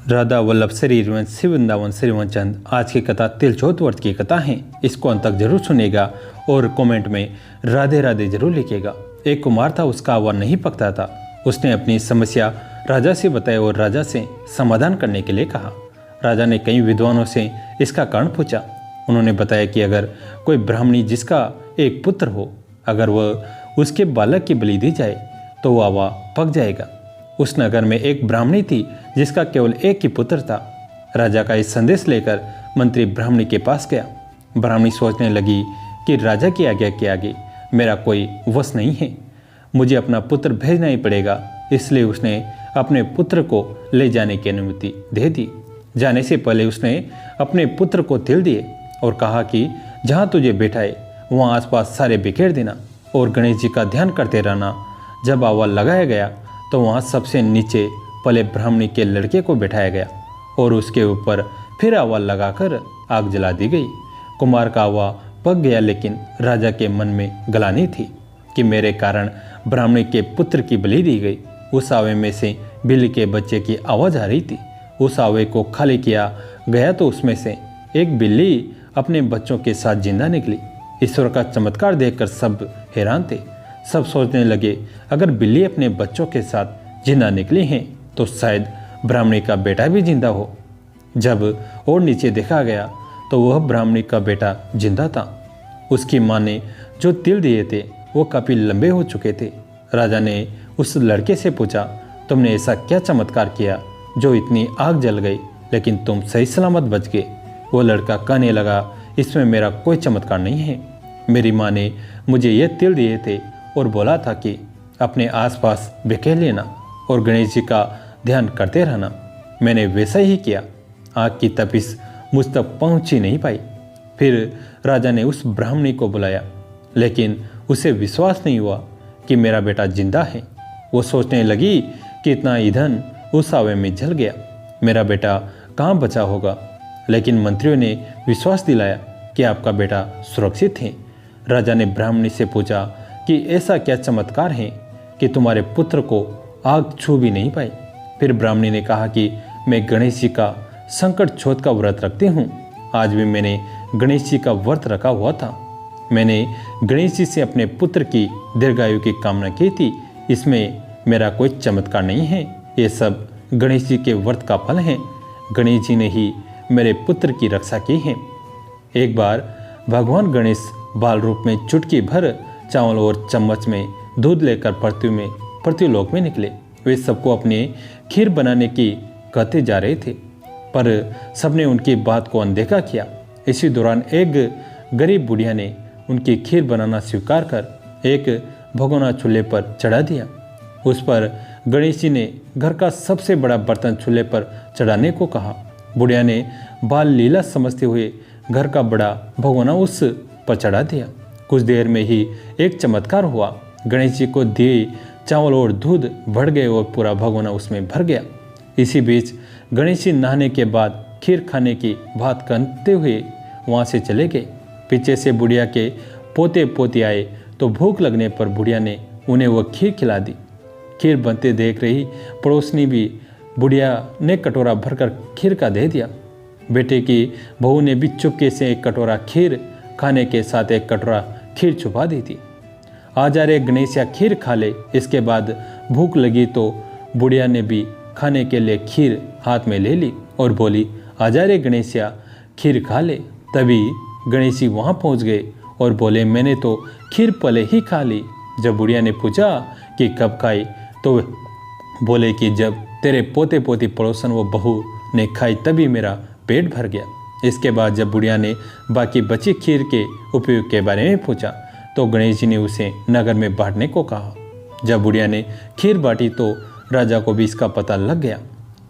राधा वल्लभ श्री हरिवंश श्री वृंदावन श्री चंद। आज की कथा तिलचौथ व्रत की कथा है। इसको अंत तक जरूर सुनेगा और कमेंट में राधे राधे जरूर लिखेगा। एक कुमार था, उसका आवा नहीं पकता था। उसने अपनी समस्या राजा से बताई और राजा से समाधान करने के लिए कहा। राजा ने कई विद्वानों से इसका कारण पूछा। उन्होंने बताया कि अगर कोई ब्राह्मणी जिसका एक पुत्र हो, अगर वह उसके बालक की बलि दी जाए तो वह आवा पक जाएगा। उस नगर में एक ब्राह्मणी थी जिसका केवल एक ही पुत्र था। राजा का इस संदेश लेकर मंत्री ब्राह्मणी के पास गया। ब्राह्मणी सोचने लगी कि राजा की आज्ञा के आगे मेरा कोई वश नहीं है, मुझे अपना पुत्र भेजना ही पड़ेगा। इसलिए उसने अपने पुत्र को ले जाने की अनुमति दे दी। जाने से पहले उसने अपने पुत्र को तिल दिए और कहा कि जहाँ तुझे बैठाए वहाँ आसपास सारे बिखेर देना और गणेश जी का ध्यान करते रहना। जब आवा लगाया गया तो वहाँ सबसे नीचे पहले ब्राह्मणी के लड़के को बैठाया गया और उसके ऊपर फिर आवा लगाकर आग जला दी गई। कुमार का आवा पक गया, लेकिन राजा के मन में ग्लानि थी कि मेरे कारण ब्राह्मणी के पुत्र की बलि दी गई। उस आवे में से बिल्ली के बच्चे की आवाज़ आ रही थी। उस आवे को खाली किया गया तो उसमें से एक बिल्ली अपने बच्चों के साथ जिंदा निकली। ईश्वर का चमत्कार देखकर सब हैरान थे। सब सोचने लगे, अगर बिल्ली अपने बच्चों के साथ जिंदा निकली है तो शायद ब्राह्मणी का बेटा भी जिंदा हो। जब और नीचे देखा गया तो वह ब्राह्मणी का बेटा जिंदा था। उसकी माँ ने जो तिल दिए थे वो काफ़ी लंबे हो चुके थे। राजा ने उस लड़के से पूछा, तुमने ऐसा क्या चमत्कार किया जो इतनी आग जल गई लेकिन तुम सही सलामत बच गए? वो लड़का कहने लगा, इसमें मेरा कोई चमत्कार नहीं है। मेरी माँ ने मुझे ये तिल दिए थे और बोला था कि अपने आसपास बिखेर लेना और गणेश जी का ध्यान करते रहना। मैंने वैसा ही किया। आग की तपिश मुझ तक पहुंच ही नहीं पाई। फिर राजा ने उस ब्राह्मणी को बुलाया, लेकिन उसे विश्वास नहीं हुआ कि मेरा बेटा जिंदा है। वो सोचने लगी कि इतना ईंधन उस आवे में जल गया, मेरा बेटा कहाँ बचा होगा। लेकिन मंत्रियों ने विश्वास दिलाया कि आपका बेटा सुरक्षित है। राजा ने ब्राह्मणी से पूछा कि ऐसा क्या चमत्कार है कि तुम्हारे पुत्र को आग छू भी नहीं पाई। फिर ब्राह्मणी ने कहा कि मैं गणेश जी का संकट चौथ का व्रत रखती हूँ। आज भी मैंने गणेश जी का व्रत रखा हुआ था। मैंने गणेश जी से अपने पुत्र की दीर्घायु की कामना की थी। इसमें मेरा कोई चमत्कार नहीं है, ये सब गणेश जी के व्रत का फल है। गणेश जी ने ही मेरे पुत्र की रक्षा की है। एक बार भगवान गणेश बाल रूप में चुटकी भर चावल और चम्मच में दूध लेकर पृथ्वीलोक में निकले। वे सबको अपने खीर बनाने की कहते जा रहे थे, पर सबने उनकी बात को अनदेखा किया। इसी दौरान एक गरीब बुढ़िया ने उनकी खीर बनाना स्वीकार कर एक भगोना चूल्हे पर चढ़ा दिया। उस पर गणेश जी ने घर का सबसे बड़ा बर्तन चूल्हे पर चढ़ाने को कहा। बुढ़िया ने बाल लीला समझते हुए घर का बड़ा भगोना उस पर चढ़ा दिया। कुछ देर में ही एक चमत्कार हुआ। गणेश जी को दिए चावल और दूध बढ़ गए और पूरा भगोना उसमें भर गया। इसी बीच गणेश जी नहाने के बाद खीर खाने की बात करते हुए वहाँ से चले गए। पीछे से बुढ़िया के पोते पोती आए तो भूख लगने पर बुढ़िया ने उन्हें वह खीर खिला दी। खीर बनते देख रही पड़ोसनी भी बुढ़िया ने कटोरा भरकर खीर का दे दिया। बेटे की बहू ने भी चुपके से एक कटोरा खीर खाने के साथ एक कटोरा खीर छुपा दी थी। आ जा रे गणेशिया, खीर खा ले। इसके बाद भूख लगी तो बुढ़िया ने भी खाने के लिए खीर हाथ में ले ली और बोली, आ जा रे गणेशिया, खीर खा ले। तभी गणेश जी वहाँ पहुँच गए और बोले, मैंने तो खीर पहले ही खा ली। जब बुढ़िया ने पूछा कि कब खाई तो बोले कि जब तेरे पोते पोती पड़ोसन वो बहू ने खाई तभी मेरा पेट भर गया। इसके बाद जब बुढ़िया ने बाकी बची खीर के उपयोग के बारे में पूछा तो गणेश जी ने उसे नगर में बांटने को कहा। जब बुढ़िया ने खीर बांटी तो राजा को भी इसका पता लग गया।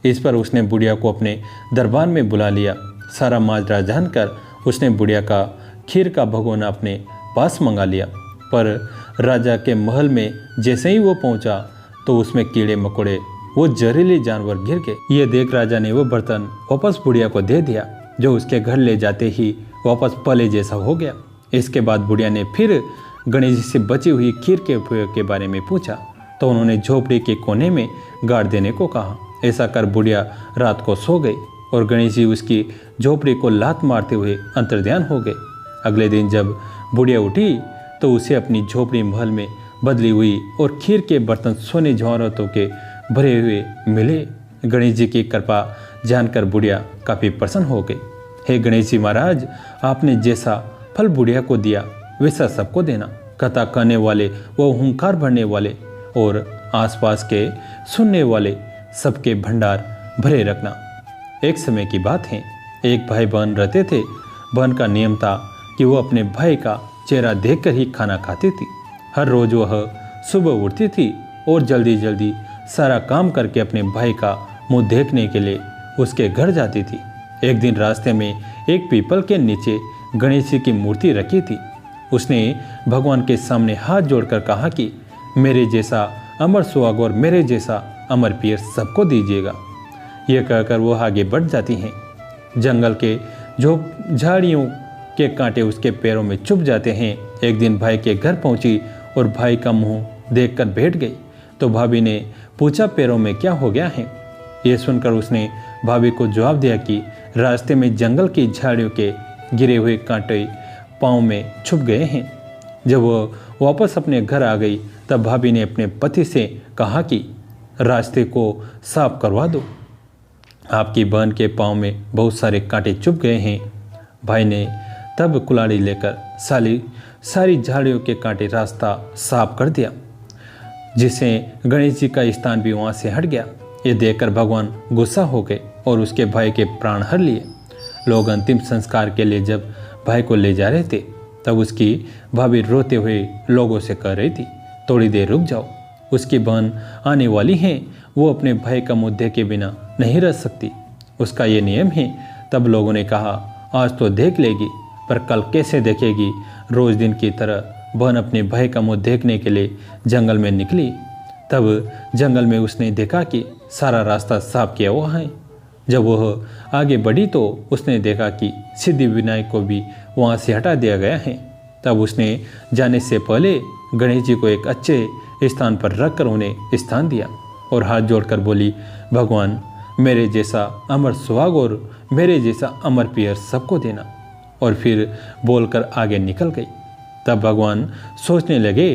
इस पर उसने बुढ़िया को अपने दरबार में बुला लिया। सारा माजरा जानकर उसने बुढ़िया का खीर का भगोना अपने पास मंगा लिया। पर राजा के महल में जैसे ही वो पहुंचा तो उसमें कीड़े मकोड़े वो जहरीले जानवर गिर गए। ये देख राजा ने वो बर्तन वापस बुढ़िया को दे दिया, जो उसके घर ले जाते ही वापस पहले जैसा हो गया। इसके बाद बुढ़िया ने फिर गणेश जी से बची हुई खीर के उपयोग के बारे में पूछा तो उन्होंने झोपड़ी के कोने में गाड़ देने को कहा। ऐसा कर बुढ़िया रात को सो गई और गणेश जी उसकी झोपड़ी को लात मारते हुए अंतर्ध्यान हो गए। अगले दिन जब बुढ़िया उठी तो उसे अपनी झोपड़ी महल में बदली हुई और खीर के बर्तन सोने जवाहरातों के भरे हुए मिले। गणेश जी की कृपा जानकर बुढ़िया काफ़ी प्रसन्न हो गई। हे गणेश जी महाराज, आपने जैसा फल बुढ़िया को दिया वैसा सबको देना। कथा कहने वाले व हुंकार भरने वाले और आसपास के सुनने वाले सबके भंडार भरे रखना। एक समय की बात है, एक भाई बहन रहते थे। बहन का नियम था कि वो अपने भाई का चेहरा देखकर ही खाना खाती थी। हर रोज वह सुबह उठती थी और जल्दी जल्दी सारा काम करके अपने भाई का मुंह देखने के लिए उसके घर जाती थी। एक दिन रास्ते में एक पीपल के नीचे गणेश जी की मूर्ति रखी थी। उसने भगवान के सामने हाथ जोड़कर कहा कि मेरे जैसा अमर सुहाग और मेरे जैसा अमर पीर सबको दीजिएगा। यह कहकर वो आगे बढ़ जाती हैं। जंगल के झाड़ियों के कांटे उसके पैरों में चुभ जाते हैं। एक दिन भाई के घर पहुंची और भाई का मुंह देखकर बैठ गई तो भाभी ने पूछा, पैरों में क्या हो गया है? ये सुनकर उसने भाभी को जवाब दिया कि रास्ते में जंगल की झाड़ियों के गिरे हुए कांटे पाँव में छुप गए हैं। जब वह वापस अपने घर आ गई तब भाभी ने अपने पति से कहा कि रास्ते को साफ करवा दो, आपकी बहन के पाँव में बहुत सारे कांटे चुभ गए हैं। भाई ने तब कुल्हाड़ी लेकर सारी झाड़ियों के कांटे रास्ता साफ कर दिया, जिससे गणेश जी का स्थान भी वहाँ से हट गया। ये देखकर भगवान गुस्सा हो गए और उसके भाई के प्राण हर लिए। लोग अंतिम संस्कार के लिए जब भाई को ले जा रहे थे तब उसकी भाभी रोते हुए लोगों से कह रही थी, थोड़ी देर रुक जाओ, उसकी बहन आने वाली है, वो अपने भाई का मुंह देखे बिना नहीं रह सकती, उसका ये नियम है। तब लोगों ने कहा, आज तो देख लेगी पर कल कैसे देखेगी? रोज दिन की तरह बहन अपने भाई का मुंह देखने के लिए जंगल में निकली। तब जंगल में उसने देखा कि सारा रास्ता साफ किया हुआ है। जब वह आगे बढ़ी तो उसने देखा कि सिद्धि विनायक को भी वहाँ से हटा दिया गया है। तब उसने जाने से पहले गणेश जी को एक अच्छे स्थान पर रखकर उन्हें स्थान दिया और हाथ जोड़कर बोली, भगवान मेरे जैसा अमर सुहाग और मेरे जैसा अमर पियर सबको देना। और फिर बोलकर आगे निकल गई। तब भगवान सोचने लगे,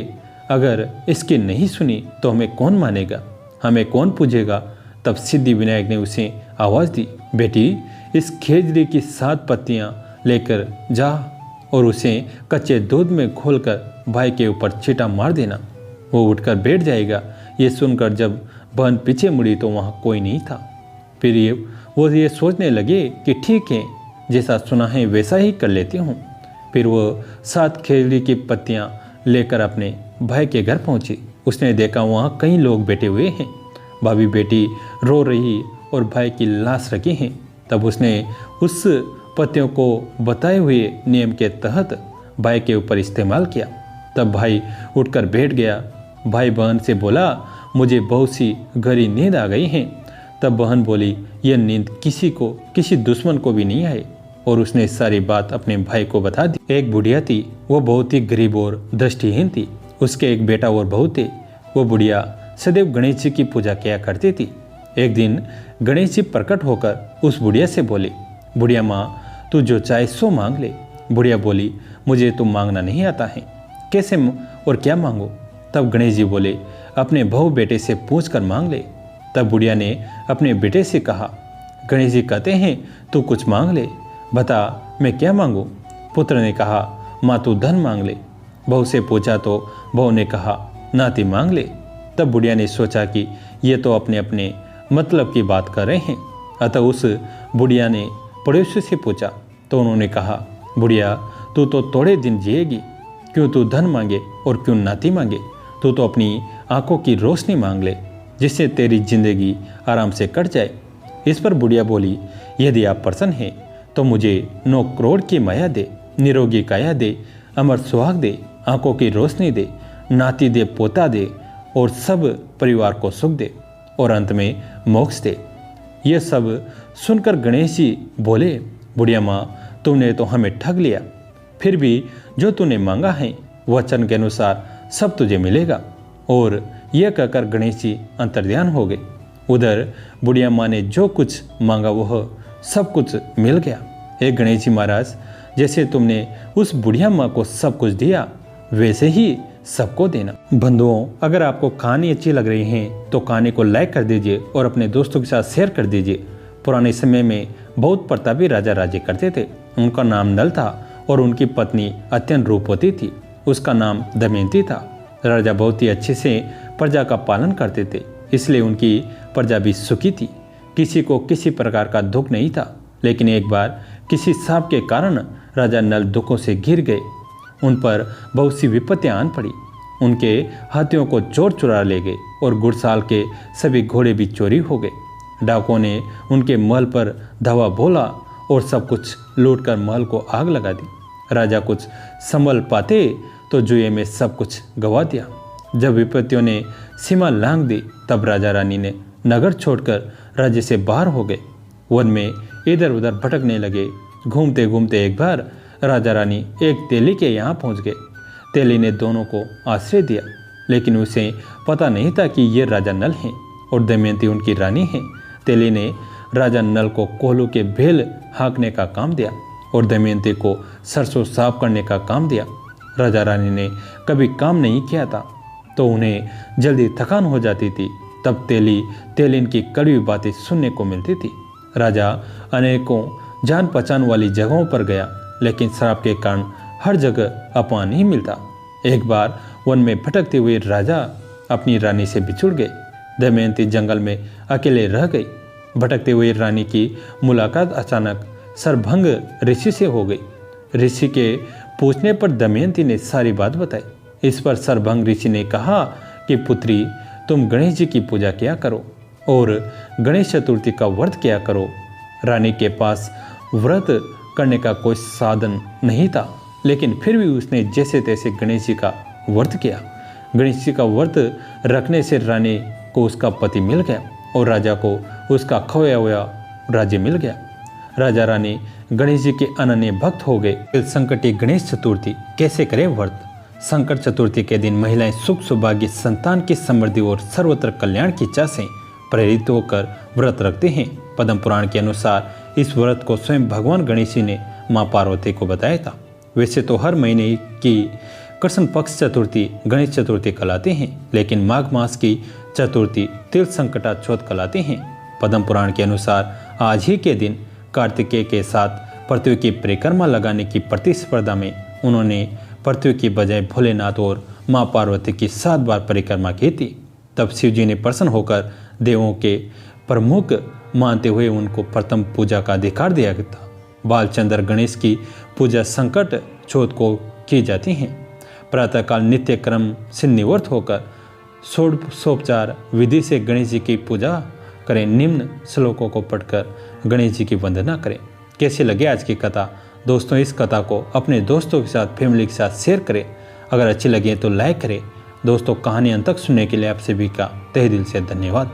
अगर इसकी नहीं सुनी तो हमें कौन मानेगा, हमें कौन पूजेगा? तब सिद्धि विनायक ने उसे आवाज़ दी, बेटी इस खेजड़ी की 7 पत्तियां लेकर जा और उसे कच्चे दूध में घोलकर भाई के ऊपर छींटा मार देना, वो उठकर बैठ जाएगा। ये सुनकर जब बहन पीछे मुड़ी तो वहाँ कोई नहीं था। फिर वो ये सोचने लगे कि ठीक है, जैसा सुना है वैसा ही कर लेती हूँ। फिर वो 7 खेजड़ी की पत्तियां लेकर अपने भाई के घर पहुँची। उसने देखा वहाँ कई लोग बैठे हुए हैं, भाभी बेटी रो रही और भाई की लाश रखी है। तब उसने उस पत्तियों को बताए हुए नियम के तहत भाई के ऊपर इस्तेमाल किया। तब भाई उठकर बैठ गया। भाई बहन से बोला, मुझे बहुत सी गहरी नींद आ गई है। तब बहन बोली, यह नींद किसी दुश्मन को भी नहीं आई। और उसने सारी बात अपने भाई को बता दी। एक बुढ़िया थी, वो बहुत ही गरीब और दृष्टिहीन थी। उसके एक बेटा और बहू थे। वो बुढ़िया सदैव गणेश जी की पूजा किया करती थी। एक दिन गणेश जी प्रकट होकर उस बुढ़िया से बोले, बुढ़िया माँ तू जो चाहे सो मांग ले। बुढ़िया बोली, मुझे तो मांगना नहीं आता है, कैसे और क्या मांगो? तब गणेश जी बोले, अपने बहू बेटे से पूछ कर मांग ले। तब बुढ़िया ने अपने बेटे से कहा, गणेश जी कहते हैं तू कुछ मांग ले, बता मैं क्या मांगू? पुत्र ने कहा, माँ तू धन मांग ले। बहू से पूछा तो बहू ने कहा, नाती मांग ले। तब बुढ़िया ने सोचा कि ये तो अपने अपने मतलब की बात कर रहे हैं। अतः उस बुढ़िया ने पड़ोसी से पूछा तो उन्होंने कहा, बुढ़िया तू तो थोड़े दिन जिएगी, क्यों तू धन मांगे और क्यों नाती मांगे? तू तो अपनी आंखों की रोशनी मांग ले, जिससे तेरी जिंदगी आराम से कट जाए। इस पर बुढ़िया बोली, यदि आप प्रसन्न हैं तो मुझे 9 करोड़ की माया दे, निरोगी काया दे, अमर सुहाग दे, आंखों की रोशनी दे, नाती दे, पोता दे और सब परिवार को सुख दे और अंत में मोक्ष दे। ये सब सुनकर गणेश जी बोले, बुढ़िया माँ तुमने तो हमें ठग लिया, फिर भी जो तूने मांगा है वचन के अनुसार सब तुझे मिलेगा। और यह कहकर गणेश जी अंतर्ध्यान हो गए। उधर बुढ़िया माँ ने जो कुछ मांगा वह सब कुछ मिल गया। हे गणेश जी महाराज, जैसे तुमने उस बुढ़िया माँ को सब कुछ दिया वैसे ही सबको देना। बंधुओं, अगर आपको कहानी अच्छी लग रही है तो कहानी को लाइक कर दीजिए और अपने दोस्तों के साथ शेयर कर दीजिए। पुराने समय में बहुत प्रतापी राजा राज्य करते थे। उनका नाम नल था और उनकी पत्नी अत्यंत रूपवती थी। उसका नाम दमयंती था। राजा बहुत ही अच्छे से प्रजा का पालन करते थे, इसलिए उनकी प्रजा भी सुखी थी। किसी को किसी प्रकार का दुख नहीं था। लेकिन एक बार किसी सांप के कारण राजा नल दुखों से घिर गए। उन पर बहुत सी विपत्तियां आन पड़ी। उनके हाथियों को चोर चुरा ले गए और गुड़साल के सभी घोड़े भी चोरी हो गए। डाकुओं ने उनके महल पर धावा बोला और सब कुछ लूटकर महल को आग लगा दी। राजा कुछ संभल पाते तो जुए में सब कुछ गवा दिया। जब विपत्तियों ने सीमा लांघ दी तब राजा रानी ने नगर छोड़कर राज्य से बाहर हो गए। वन में इधर उधर भटकने लगे। घूमते घूमते एक बार राजा रानी एक तेली के यहाँ पहुँच गए। तेली ने दोनों को आश्रय दिया, लेकिन उसे पता नहीं था कि ये राजा नल हैं और दमयंती उनकी रानी है। तेली ने राजा नल को कोल्हू के भेल हाँकने का काम दिया और दमयंती को सरसों साफ करने का काम दिया। राजा रानी ने कभी काम नहीं किया था तो उन्हें जल्दी थकान हो जाती थी। तब तेलिन की कड़वी बातें सुनने को मिलती थी। राजा अनेकों जान पहचान वाली जगहों पर गया, लेकिन श्राप के कारण हर जगह अपमान ही मिलता। एक बार वन में भटकते हुए राजा अपनी रानी से बिछुड़ गए। दमयंती जंगल में अकेले रह गई। भटकते हुए रानी की मुलाकात अचानक सरभंग ऋषि से हो गई। ऋषि के पूछने पर दमयंती ने सारी बात बताई। इस पर सरभंग ऋषि ने कहा कि पुत्री, तुम गणेश जी की पूजा किया करो और गणेश चतुर्थी का व्रत किया करो। रानी के पास व्रत करने का कोई साधन नहीं था, लेकिन फिर भी उसने जैसे तैसे गणेश जी का व्रत किया। गणेश जी का व्रत रखने से रानी को उसका पति मिल गया और राजा को उसका खोया हुआ राज्य मिल गया। राजा रानी गणेश जी के अनन्य भक्त हो गए। संकटी गणेश चतुर्थी कैसे करें व्रत। संकट चतुर्थी के दिन महिलाएं सुख सौभाग्य, संतान की समृद्धि और सर्वत्र कल्याण की इच्छा से प्रेरित होकर व्रत रखते हैं। पद्म पुराण के अनुसार इस व्रत को स्वयं भगवान गणेश जी ने मां पार्वती को बताया था। वैसे तो हर महीने की कृष्ण पक्ष चतुर्थी गणेश चतुर्थी कहलाते हैं, लेकिन माघ मास की चतुर्थी तिल संकटा चौथ कहलाते हैं। पद्म पुराण के अनुसार आज ही के दिन कार्तिकेय के साथ पृथ्वी की परिक्रमा लगाने की प्रतिस्पर्धा में उन्होंने पृथ्वी की बजाय भोलेनाथ और मां पार्वती की 7 बार परिक्रमा की थी। तब शिव जी ने प्रसन्न होकर देवों के प्रमुख मानते हुए उनको प्रथम पूजा का अधिकार दिया गया था। बालचंद्र गणेश की पूजा संकट चौथ को की जाती है। प्रातःकाल नित्य क्रम से निवृत्त होकर षोडशोपचार विधि से गणेश जी की पूजा करें। निम्न श्लोकों को पढ़कर गणेश जी की वंदना करें। कैसी लगे आज की कथा दोस्तों? इस कथा को अपने दोस्तों के साथ, फैमिली के साथ शेयर करें। अगर अच्छी लगे तो लाइक करें। दोस्तों, कहानी अंत तक सुनने के लिए आप सभी का तहे दिल से धन्यवाद।